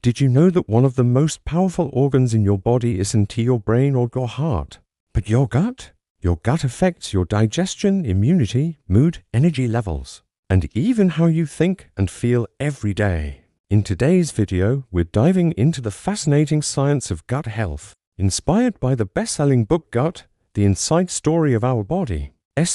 Did you know that one of the most powerful organs in your body isn't your brain or your heart, but your gut? Your gut affects your digestion, immunity, mood, energy levels, and even how you think and feel every day. In today's video, we're diving into the fascinating science of gut health, inspired by the best-selling book Gut, the Inside Story of Our Body's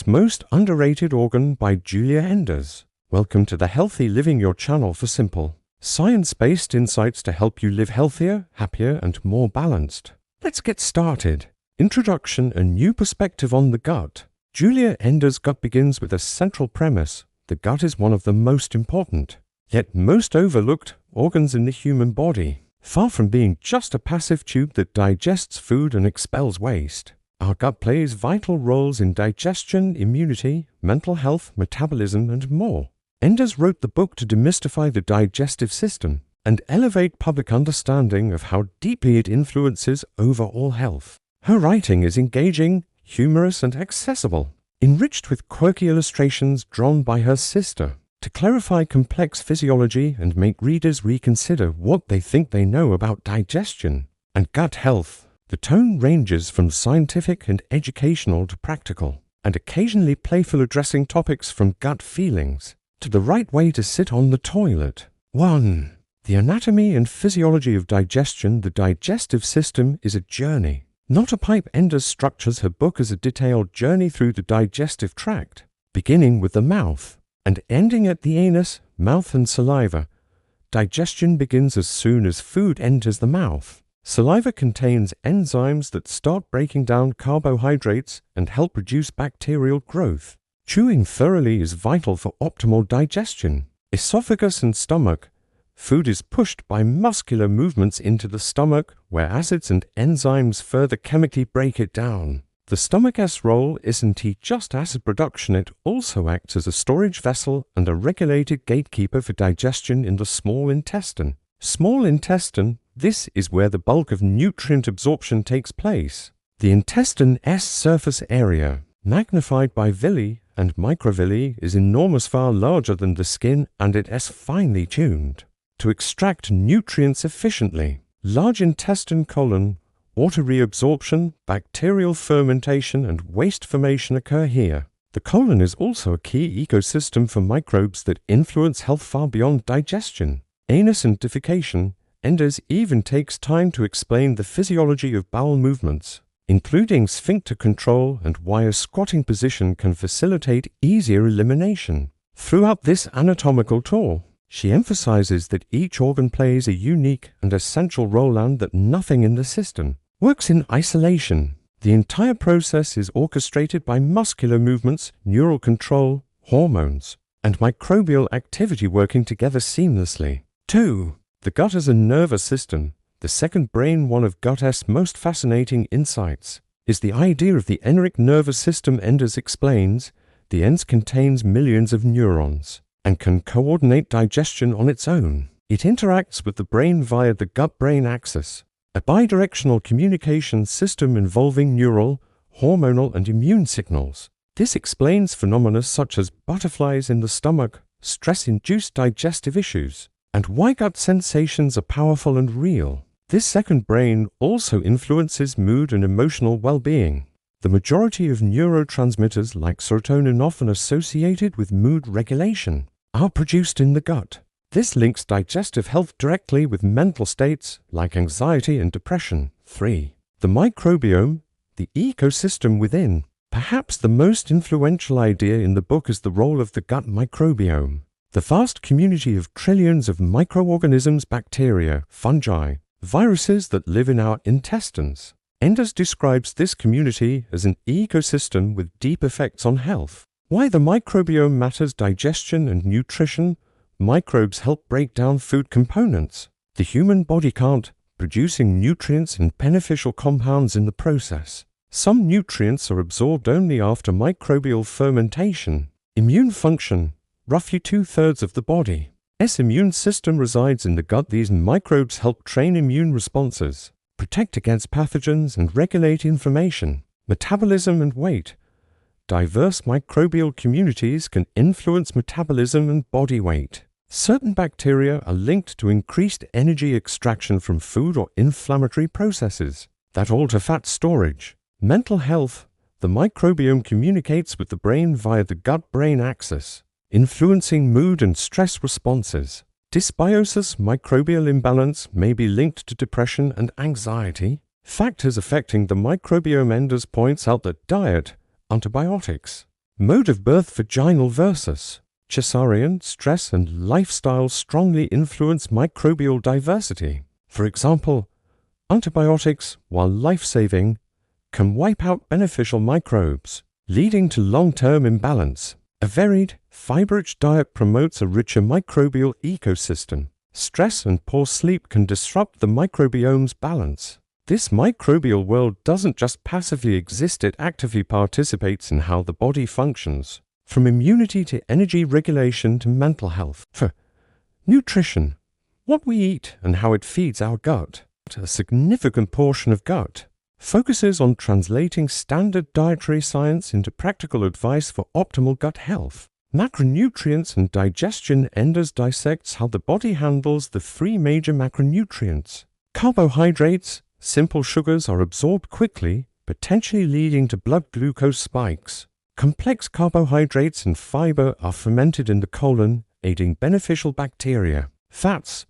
Most Underrated Organ by Giulia Enders. Welcome to the Healthy Living Your channel for simple, science-based insights to help you live healthier, happier, and more balanced. Let's get started. Introduction: a new perspective on the gut. Giulia Enders' Gut begins with a central premise. The gut is one of the most important, yet most overlooked, organs in the human body. Far from being just a passive tube that digests food and expels waste, our gut plays vital roles in digestion, immunity, mental health, metabolism, and more. Enders wrote the book to demystify the digestive system and elevate public understanding of how deeply it influences overall health. Her writing is engaging, humorous, and accessible, enriched with quirky illustrations drawn by her sister to clarify complex physiology and make readers reconsider what they think they know about digestion and gut health. The tone ranges from scientific and educational to practical, and occasionally playful, addressing topics from gut feelings to the right way to sit on the toilet. 1. The anatomy and physiology of digestion. The digestive system is a journey, not a pipe. Enders structures her book as a detailed journey through the digestive tract, beginning with the mouth and ending at the anus, mouth, and saliva. Digestion begins as soon as food enters the mouth. Saliva contains enzymes that start breaking down carbohydrates and help reduce bacterial growth. Chewing thoroughly is vital for optimal digestion. Esophagus and stomach. Food is pushed by muscular movements into the stomach, where acids and enzymes further chemically break it down. The stomach's role isn't just acid production, it also acts as a storage vessel and a regulated gatekeeper for digestion in the small intestine. Small intestine, this is where the bulk of nutrient absorption takes place. The intestine's surface area, magnified by villi and microvilli, is enormous, far larger than the skin, and it is finely tuned to extract nutrients efficiently. Large intestine colon. Water reabsorption, bacterial fermentation, and waste formation occur here. The colon is also a key ecosystem for microbes that influence health far beyond digestion. Anus and defecation. Enders even takes time to explain the physiology of bowel movements, including sphincter control and why a squatting position can facilitate easier elimination. Throughout this anatomical tour, she emphasizes that each organ plays a unique and essential role and that nothing in the system works in isolation. The entire process is orchestrated by muscular movements, neural control, hormones, and microbial activity working together seamlessly. 2. The gut as a nervous system. The second brain. One of gut's most fascinating insights is the idea of the enteric nervous system. Enders explains the ENS contains millions of neurons and can coordinate digestion on its own. It interacts with the brain via the gut-brain axis, a bidirectional communication system involving neural, hormonal, and immune signals. This explains phenomena such as butterflies in the stomach, stress-induced digestive issues, and why gut sensations are powerful and real. This second brain also influences mood and emotional well-being. The majority of neurotransmitters like serotonin, often associated with mood regulation, are produced in the gut. This links digestive health directly with mental states like anxiety and depression. 3. The microbiome, the ecosystem within. Perhaps the most influential idea in the book is the role of the gut microbiome, the vast community of trillions of microorganisms, bacteria, fungi, viruses that live in our intestines. Enders describes this community as an ecosystem with deep effects on health. Why the microbiome matters: digestion and nutrition. Microbes help break down food components the human body can't, producing nutrients and beneficial compounds in the process. Some nutrients are absorbed only after microbial fermentation. Immune function. Roughly 2/3 of the body's immune system resides in the gut. These microbes help train immune responses, protect against pathogens, and regulate inflammation, metabolism, and weight. Diverse microbial communities can influence metabolism and body weight. Certain bacteria are linked to increased energy extraction from food or inflammatory processes that alter fat storage. Mental health. The microbiome communicates with the brain via the gut-brain axis, influencing mood and stress responses. Dysbiosis, microbial imbalance, may be linked to depression and anxiety. Factors affecting the microbiome. Enders points out that diet, antibiotics, mode of birth, vaginal versus cesarean, stress, and lifestyle strongly influence microbial diversity. For example, antibiotics, while life-saving, can wipe out beneficial microbes, leading to long-term imbalance. A varied, fiber-rich diet promotes a richer microbial ecosystem. Stress and poor sleep can disrupt the microbiome's balance. This microbial world doesn't just passively exist, it actively participates in how the body functions, from immunity to energy regulation to mental health. For nutrition, what we eat and how it feeds our gut. A significant portion of gut focuses on translating standard dietary science into practical advice for optimal gut health. Macronutrients and digestion. Enders dissects how the body handles the three major macronutrients. Carbohydrates, simple sugars, are absorbed quickly, potentially leading to blood glucose spikes. Complex carbohydrates and fiber are fermented in the colon, aiding beneficial bacteria. Fats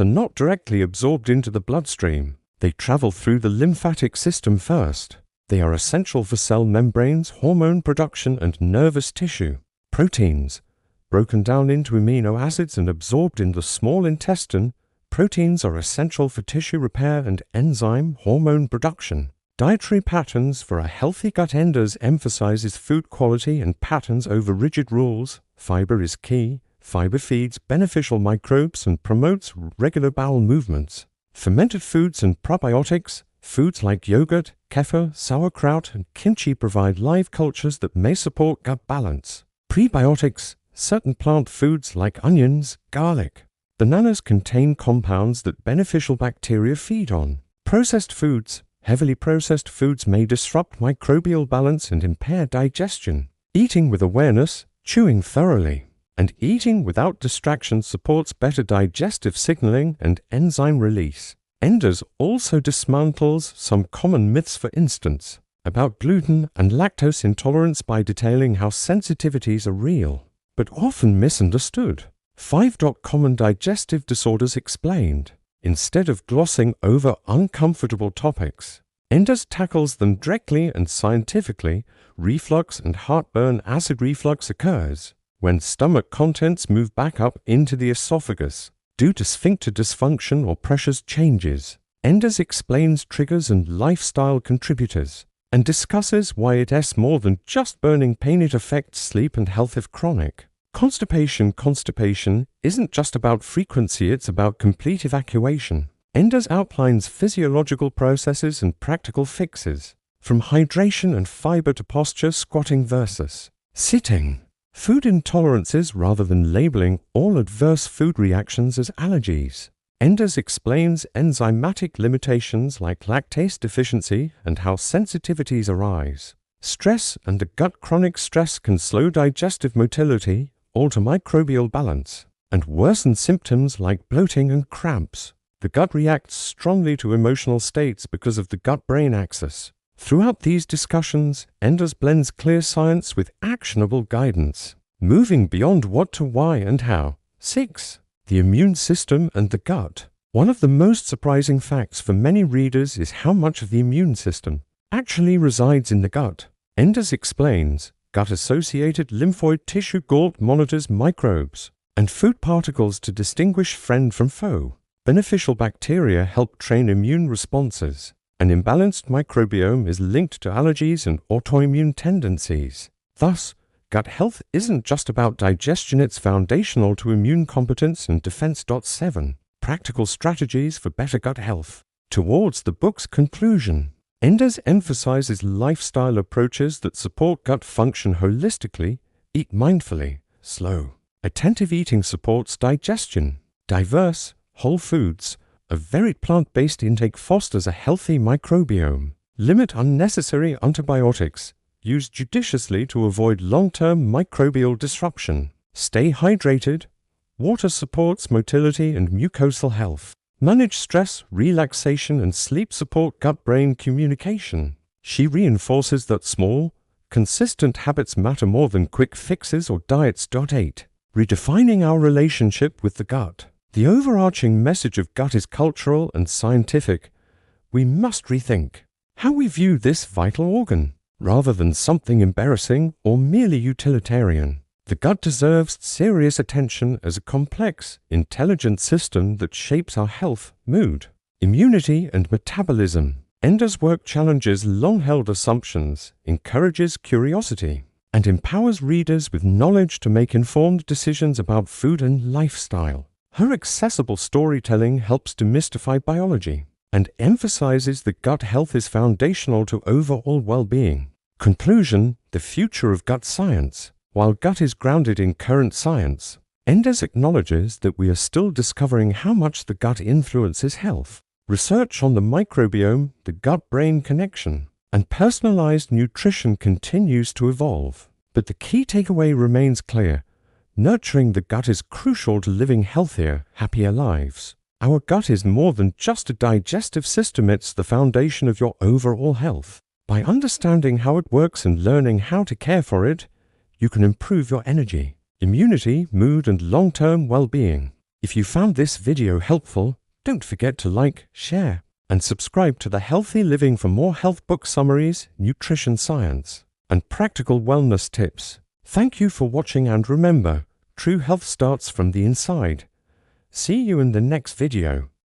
are not directly absorbed into the bloodstream. They travel through the lymphatic system first. They are essential for cell membranes, hormone production, and nervous tissue. Proteins, broken down into amino acids and absorbed in the small intestine, proteins are essential for tissue repair and enzyme hormone production. Dietary patterns for a healthy gut. Enders emphasizes food quality and patterns over rigid rules. Fiber is key. Fiber feeds beneficial microbes and promotes regular bowel movements. Fermented foods and probiotics. Foods like yogurt, kefir, sauerkraut, and kimchi provide live cultures that may support gut balance. Prebiotics. Certain plant foods like onions, garlic, bananas contain compounds that beneficial bacteria feed on. Processed foods. Heavily processed foods may disrupt microbial balance and impair digestion. Eating with awareness, chewing thoroughly, and eating without distraction supports better digestive signaling and enzyme release. Enders also dismantles some common myths, for instance, about gluten and lactose intolerance by detailing how sensitivities are real, but often misunderstood. 5 common digestive disorders explained. Instead of glossing over uncomfortable topics, Enders tackles them directly and scientifically. Reflux and heartburn. Acid reflux occurs when stomach contents move back up into the esophagus due to sphincter dysfunction or pressure changes. Enders explains triggers and lifestyle contributors and discusses why it is more than just burning pain. It affects sleep and health if chronic. Constipation isn't just about frequency, it's about complete evacuation. Enders outlines physiological processes and practical fixes, from hydration and fiber to posture, squatting versus sitting. Food intolerances, rather than labeling all adverse food reactions as allergies. Enders explains enzymatic limitations like lactase deficiency and how sensitivities arise. Stress and the gut. Chronic stress can slow digestive motility, alter microbial balance, and worsen symptoms like bloating and cramps. The gut reacts strongly to emotional states because of the gut-brain axis. Throughout these discussions, Enders blends clear science with actionable guidance, moving beyond what to why and how. 6. The immune system and the gut. One of the most surprising facts for many readers is how much of the immune system actually resides in the gut. Enders explains gut-associated lymphoid tissue. GALT monitors microbes and food particles to distinguish friend from foe. Beneficial bacteria help train immune responses. An imbalanced microbiome is linked to allergies and autoimmune tendencies. Thus, gut health isn't just about digestion, it's foundational to immune competence and defense. 7. Practical strategies for better gut health. Towards the book's conclusion, Enders emphasizes lifestyle approaches that support gut function holistically. Eat mindfully, slow. Attentive eating supports digestion. Diverse, whole foods, a varied plant-based intake fosters a healthy microbiome. Limit unnecessary antibiotics. Use judiciously to avoid long-term microbial disruption. Stay hydrated. Water supports motility and mucosal health. Manage stress, relaxation, and sleep support gut-brain communication. She reinforces that small, consistent habits matter more than quick fixes or diets. 8. Redefining our relationship with the gut. The overarching message of gut is cultural and scientific. We must rethink how we view this vital organ, rather than something embarrassing or merely utilitarian. The gut deserves serious attention as a complex, intelligent system that shapes our health, mood, immunity, and metabolism. Enders' work challenges long-held assumptions, encourages curiosity, and empowers readers with knowledge to make informed decisions about food and lifestyle. Her accessible storytelling helps demystify biology and emphasizes that gut health is foundational to overall well-being. Conclusion: the future of gut science. While gut is grounded in current science, Enders acknowledges that we are still discovering how much the gut influences health. Research on the microbiome, the gut-brain connection, and personalized nutrition continues to evolve. But the key takeaway remains clear. Nurturing the gut is crucial to living healthier, happier lives. Our gut is more than just a digestive system, it's the foundation of your overall health. By understanding how it works and learning how to care for it, you can improve your energy, immunity, mood, and long-term well-being. If you found this video helpful, don't forget to like, share, and subscribe to The Healthy Living for more health book summaries, nutrition science, and practical wellness tips. Thank you for watching, and remember, true health starts from the inside. See you in the next video.